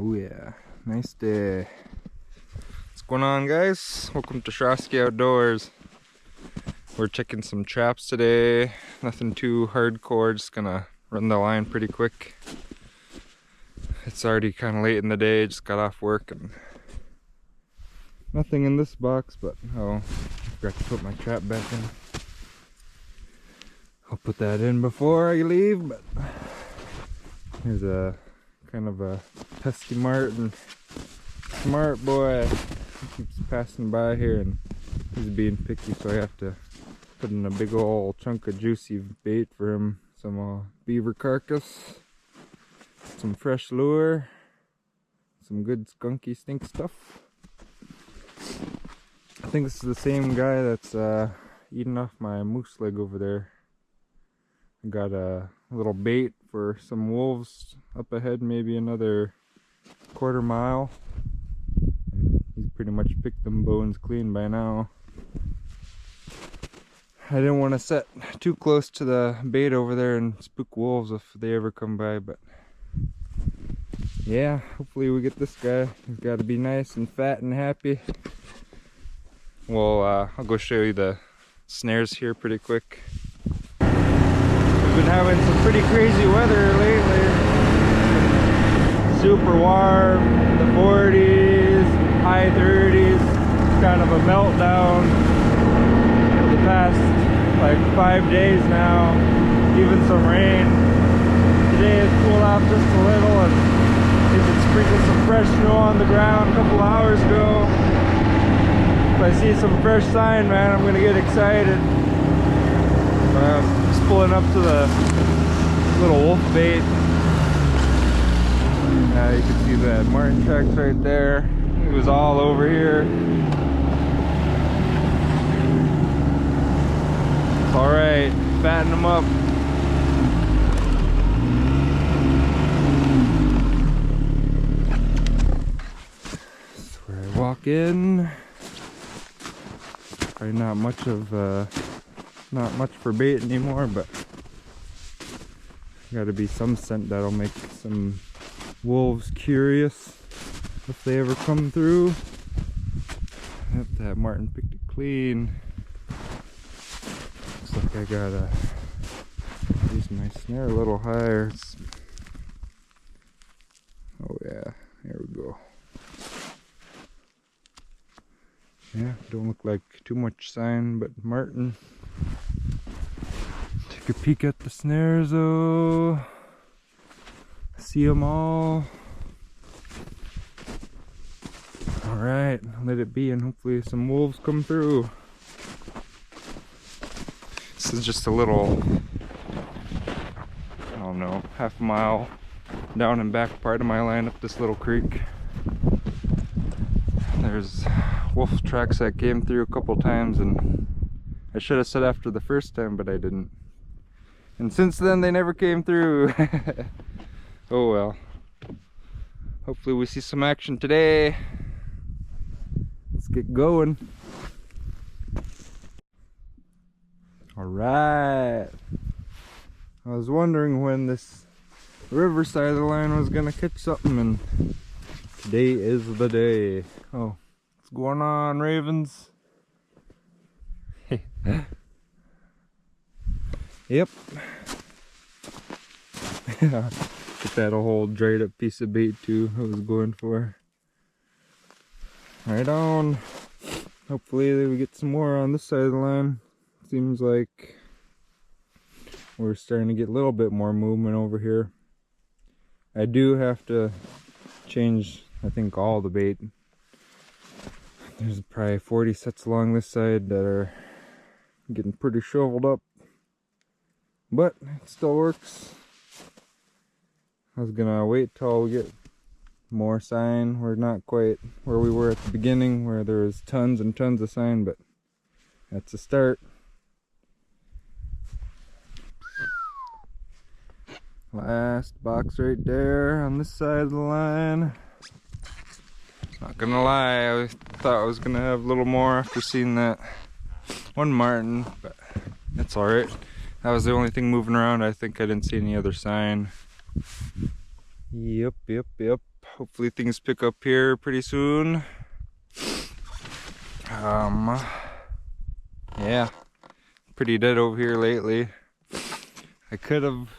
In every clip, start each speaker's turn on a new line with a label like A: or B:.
A: Oh yeah, nice day. What's going on, guys? Welcome to Shrosky Outdoors. We're checking some traps today. Nothing too hardcore, just gonna run the line pretty quick. It's already kind of late in the day, just got off work and nothing in this box, but I forgot to put my trap back in. I'll put that in before I leave, but here's a kind of a pesky Marten. Smart boy. He keeps passing by here and he's being picky, so I have to put in a big old chunk of juicy bait for him. Some beaver carcass, some fresh lure, some good skunky stink stuff. I think this is the same guy that's eating off my moose leg over there. I got a little bait for some wolves up ahead, maybe another quarter mile. And he's pretty much picked them bones clean by now. I didn't want to set too close to the bait over there and spook wolves if they ever come by, but yeah, hopefully we get this guy. He's got to be nice and fat and happy. Well, I'll go show you the snares here pretty quick. We've been having some pretty crazy weather lately. Super warm, the 40s, high 30s. It's kind of a meltdown for the past like 5 days now. Even some rain. Today it's cooled off just a little and even sprinkled some fresh snow on the ground a couple hours ago. If I see some fresh sign, man, I'm gonna get excited. Just pulling up to the little wolf bait. You can see the Marten tracks right there. He was all over here. It's alright, fatten him up. That's where I walk in. Probably not much for bait anymore, but gotta be some scent that'll make some wolves curious if they ever come through. Yep, that Marten picked it clean. Looks like I gotta use my snare a little higher. Oh yeah, there we go. Yeah, don't look like too much sign, but Marten. Take a peek at the snares though. See them all. Alright, let it be and hopefully some wolves come through. This is just a little, I don't know, half a mile down and back part of my line up this little creek. There's wolf tracks that came through a couple times, and I should have said after the first time, but I didn't. And since then they never came through. Oh well. Hopefully we see some action today. Let's get going. Alright. I was wondering when this Riverside of the line was gonna catch something, and today is the day. Oh, what's going on, Ravens? Yep. Get that whole dried up piece of bait too I was going for. Right on. Hopefully we get some more on this side of the line. Seems like we're starting to get a little bit more movement over here. I do have to change, I think, all the bait. There's probably 40 sets along this side that are getting pretty shoveled up, but it still works. I was gonna wait till we get more sign. We're not quite where we were at the beginning where there was tons and tons of sign, but that's a start. Last box right there on this side of the line. Not gonna lie, I thought I was gonna have a little more after seeing that one Marten, but that's alright. That was the only thing moving around. I think I didn't see any other sign. Yep. Hopefully things pick up here pretty soon. Yeah, pretty dead over here lately. I kind of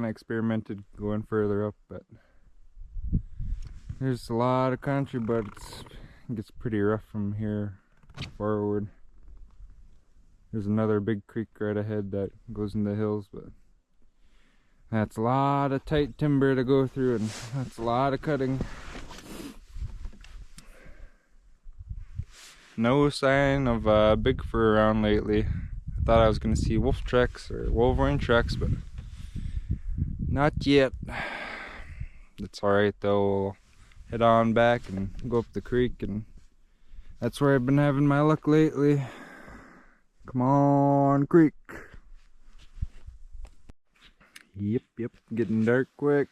A: experimented going further up, but there's a lot of country, but it gets pretty rough from here forward. There's another big creek right ahead that goes in the hills, but that's a lot of tight timber to go through, and that's a lot of cutting. No sign of big fur around lately. I thought I was going to see wolf tracks or wolverine tracks, but not yet. It's alright though. We'll head on back and go up the creek, and that's where I've been having my luck lately. Come on, creek. Yep, getting dark quick.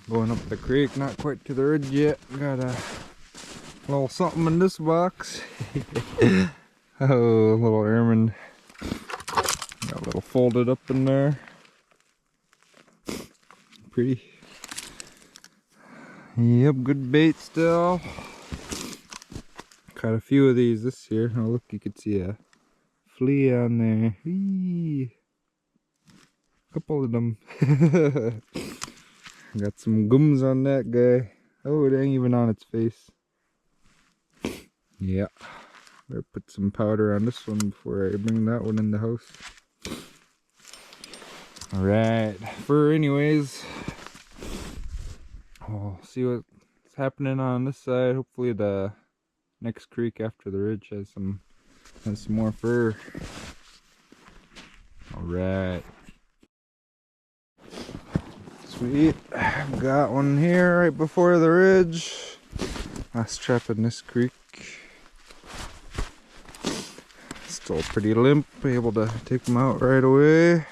A: Going up the creek, not quite to the ridge yet. Got a little something in this box. Oh, a little ermine. Got a little folded up in there. Pretty. Yep, good bait still. Caught a few of these this year. Oh look, you could see a flea on there. Whee! Couple of them. Got some gums on that guy. Oh, it ain't even on its face. Yeah. Better put some powder on this one before I bring that one in the house. Alright, fur anyways. We'll see what's happening on this side. Hopefully the next creek after the ridge has some more fur. Alright. Sweet. Got one here right before the ridge. Last trap in this creek. Still pretty limp, able to take them out right away.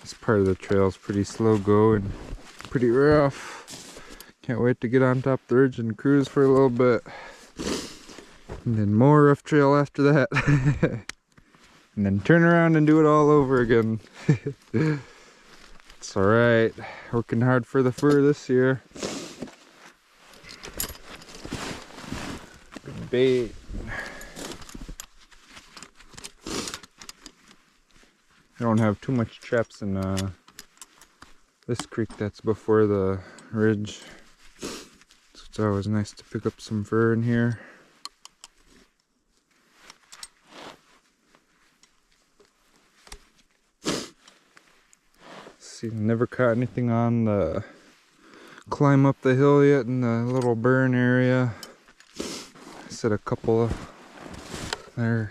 A: This part of the trail is pretty slow going, pretty rough. Can't wait to get on top of the ridge and cruise for a little bit. And then more rough trail after that. And then turn around and do it all over again. It's alright. Working hard for the fur this year. Good bait. I don't have too much traps in this creek that's before the ridge. So it's always nice to pick up some fur in here. See, never caught anything on the climb up the hill yet in the little burn area. I set a couple of their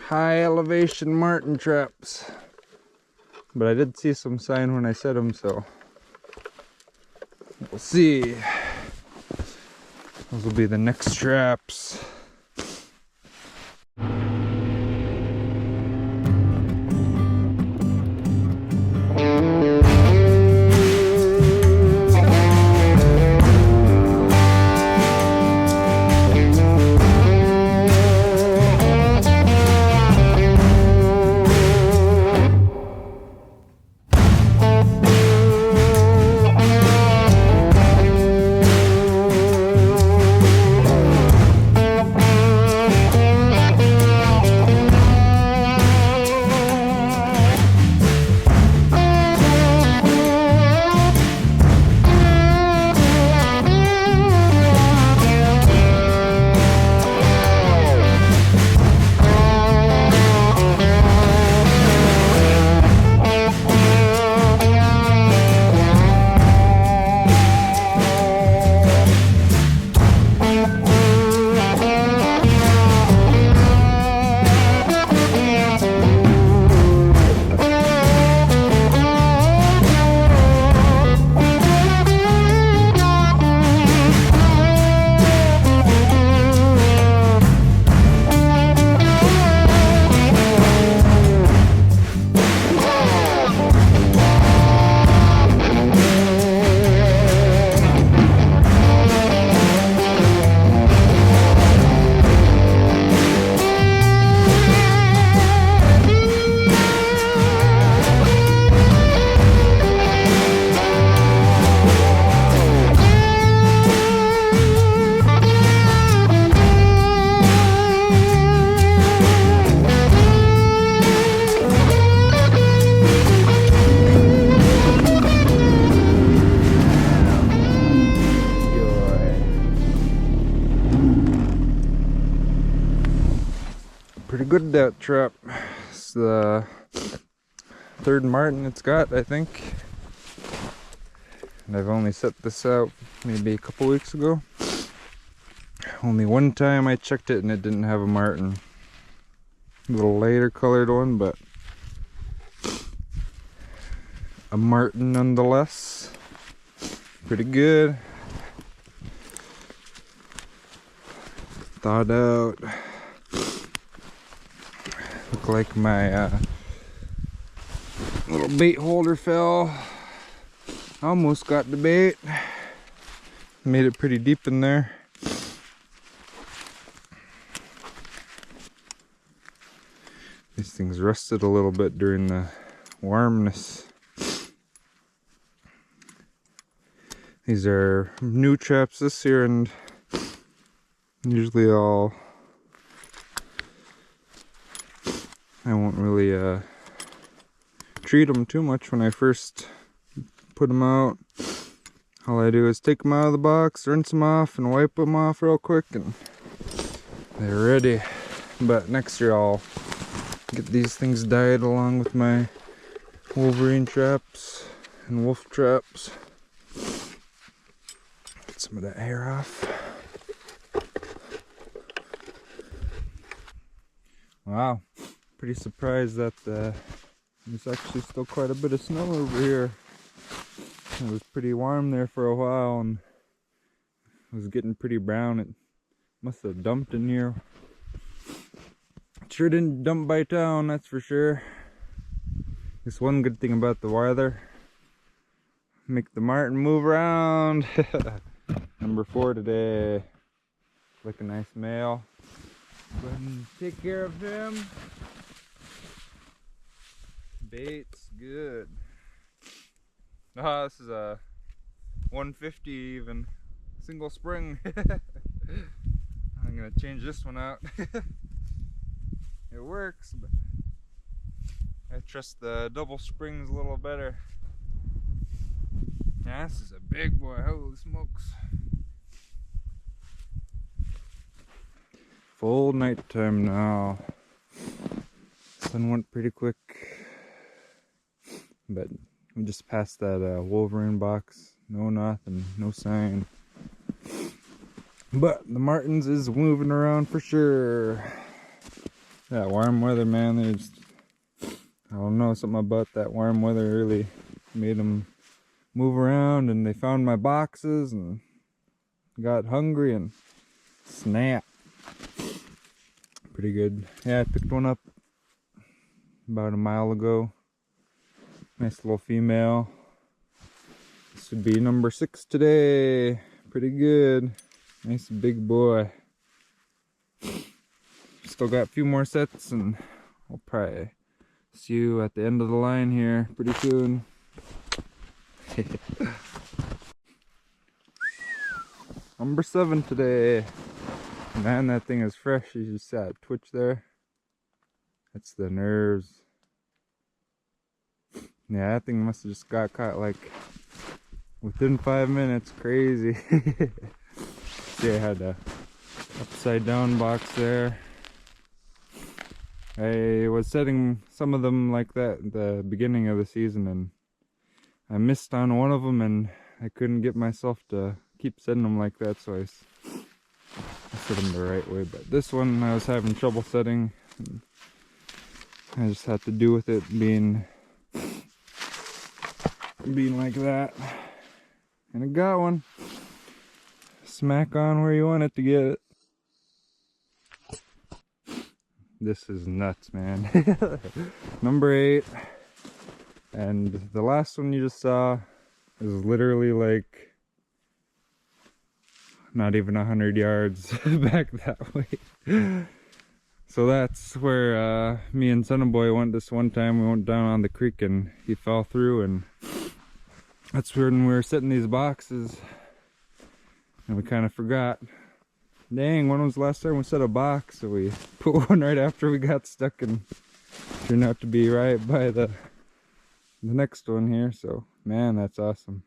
A: high elevation marten traps, but I did see some sign when I set them, so we'll see. Those will be the next traps. good, that trap. It's the third Marten it's got, I think. And I've only set this out maybe a couple weeks ago. Only one time I checked it and it didn't have a Marten. A little lighter colored one, but a Marten nonetheless. Pretty good. Thawed out. Look like my little bait holder fell. Almost got the bait. Made it pretty deep in there. These things rusted a little bit during the warmness. These are new traps this year, and usually I won't really treat them too much when I first put them out. All I do is take them out of the box, rinse them off, and wipe them off real quick, and they're ready. But next year I'll get these things dyed along with my wolverine traps and wolf traps. Get some of that hair off. Wow, pretty surprised that there's actually still quite a bit of snow over here. It was pretty warm there for a while and it was getting pretty brown. It must have dumped in here. It sure didn't dump by town, that's for sure. This one good thing about the weather, make the Marten move around. Number 4 today. Like a nice male. Go ahead and take care of him. Bait's good. This is a 150 even. Single spring. I'm gonna change this one out. It works, but I trust the double springs a little better. Yeah, this is a big boy. Holy smokes. Full nighttime now. Sun went pretty quick, but we just passed that wolverine box. No nothing, no sign. But the Martens is moving around for sure. That warm weather, man, I don't know, something about that warm weather really made them move around, and they found my boxes and got hungry and snap. Pretty good. Yeah, I picked one up about a mile ago. Nice little female. This would be number 6 today. Pretty good. Nice big boy. Still got a few more sets, and I'll probably see you at the end of the line here pretty soon. Number 7 today. Man, that thing is fresh. You just saw it twitch there. That's the nerves. Yeah, that thing must have just got caught like within 5 minutes. Crazy. See, I had a upside down box there. I was setting some of them like that at the beginning of the season, and I missed on one of them, and I couldn't get myself to keep setting them like that, so I set them the right way. But this one I was having trouble setting. I just had to do with it being like that, and I got one. Smack on where you want it to get it. This is nuts, man. Number 8, and the last one you just saw is literally like not even 100 yards back that way. So that's where me and Sonnaboy went this one time. We went down on the creek and he fell through, and that's when we were setting these boxes and we kind of forgot. Dang, when was the last time we set a box? So we put one right after we got stuck, and turned out to be right by the next one here. So man, that's awesome.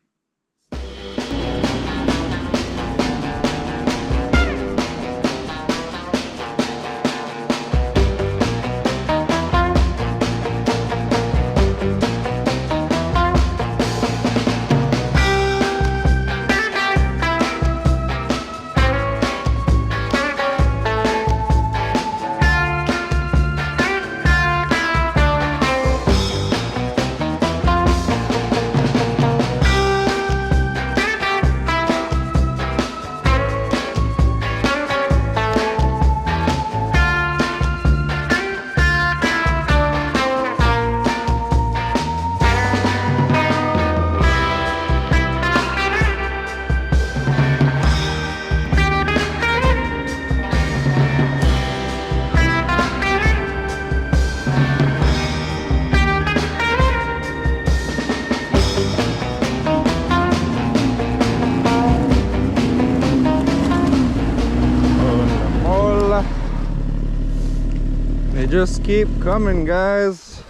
A: just keep coming, guys.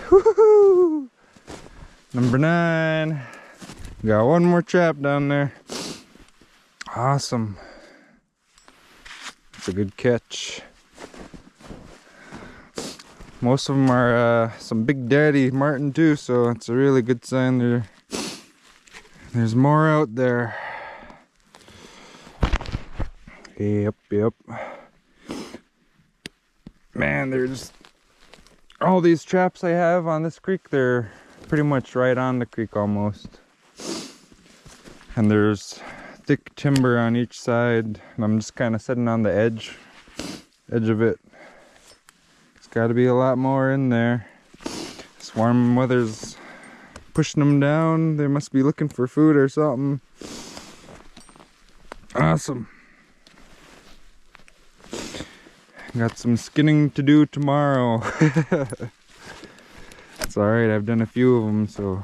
A: Woohoo! Number 9. Got one more trap down there. Awesome. It's a good catch. Most of them are some Big Daddy Marten too, so it's a really good sign there's more out there. Yep. Man, there's all these traps I have on this creek. They're pretty much right on the creek almost. And there's thick timber on each side. And I'm just kind of sitting on the edge of it. There's got to be a lot more in there. This warm weather's pushing them down. They must be looking for food or something. Awesome. Got some skinning to do tomorrow. It's alright, I've done a few of them, so.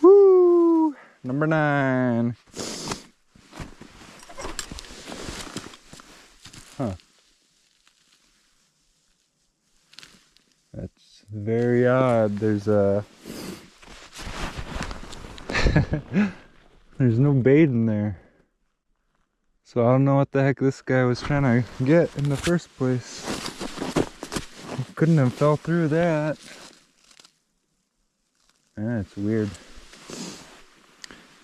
A: Woo! Number 9. Huh. That's very odd. There's there's no bait in there. So I don't know what the heck this guy was trying to get in the first place. He couldn't have fell through that. Yeah, it's weird.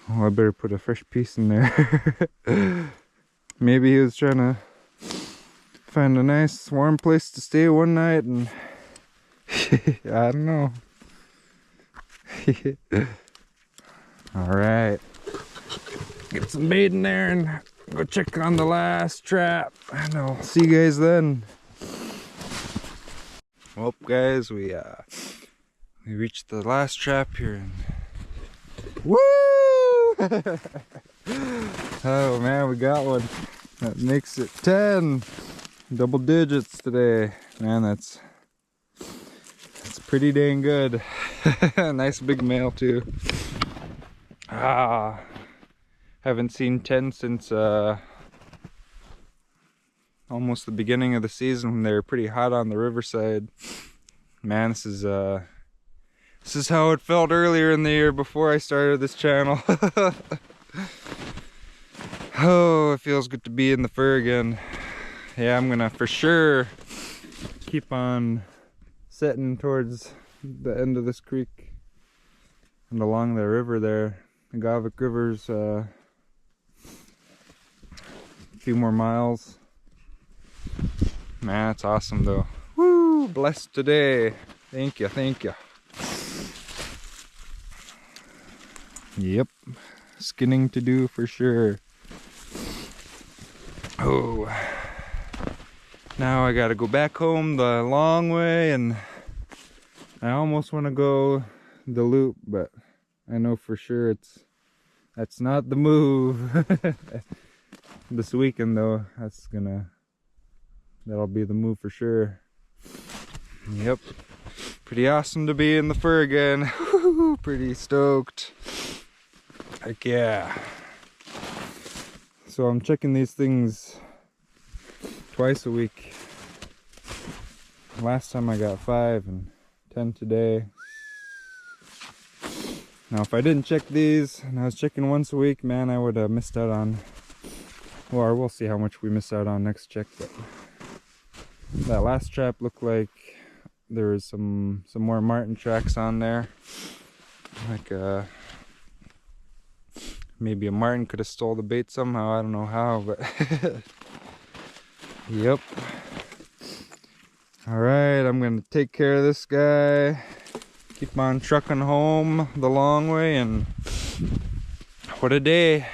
A: Oh, I better put a fresh piece in there. Maybe he was trying to find a nice warm place to stay one night and I don't know. Alright. Get some bait in there and go check on the last trap. And I'll see you guys then. Well, guys, we reached the last trap here and woo! Oh man, we got one. That makes it 10. Double digits today. Man, that's pretty dang good. Nice big male too. Haven't seen 10 since almost the beginning of the season when they were pretty hot on the Riverside. Man, this is how it felt earlier in the year before I started this channel. Oh, it feels good to be in the fur again. Yeah, I'm gonna for sure keep on setting towards the end of this creek and along the river there. The Gavik River's a few more miles. Man, it's awesome though. Woo! Blessed today. Thank you, thank you. Yep, skinning to do for sure. Oh, now I gotta go back home the long way, and I almost want to go the loop, but I know for sure that's not the move. This weekend though, that'll be the move for sure. Yep, pretty awesome to be in the fur again. Pretty stoked. Heck yeah. So I'm checking these things twice a week. Last time I got 5 and 10 today. Now if I didn't check these and I was checking once a week, man, I would have missed out on, well, we'll see how much we miss out on next check. But that last trap looked like there was some more Marten tracks on there. Like maybe a Marten could have stole the bait somehow. I don't know how, but yep. Alright, I'm gonna take care of this guy, keep on trucking home the long way, and what a day.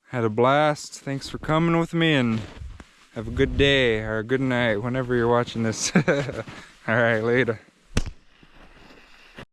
A: Had a blast. Thanks for coming with me, and have a good day or a good night whenever you're watching this. Alright, later.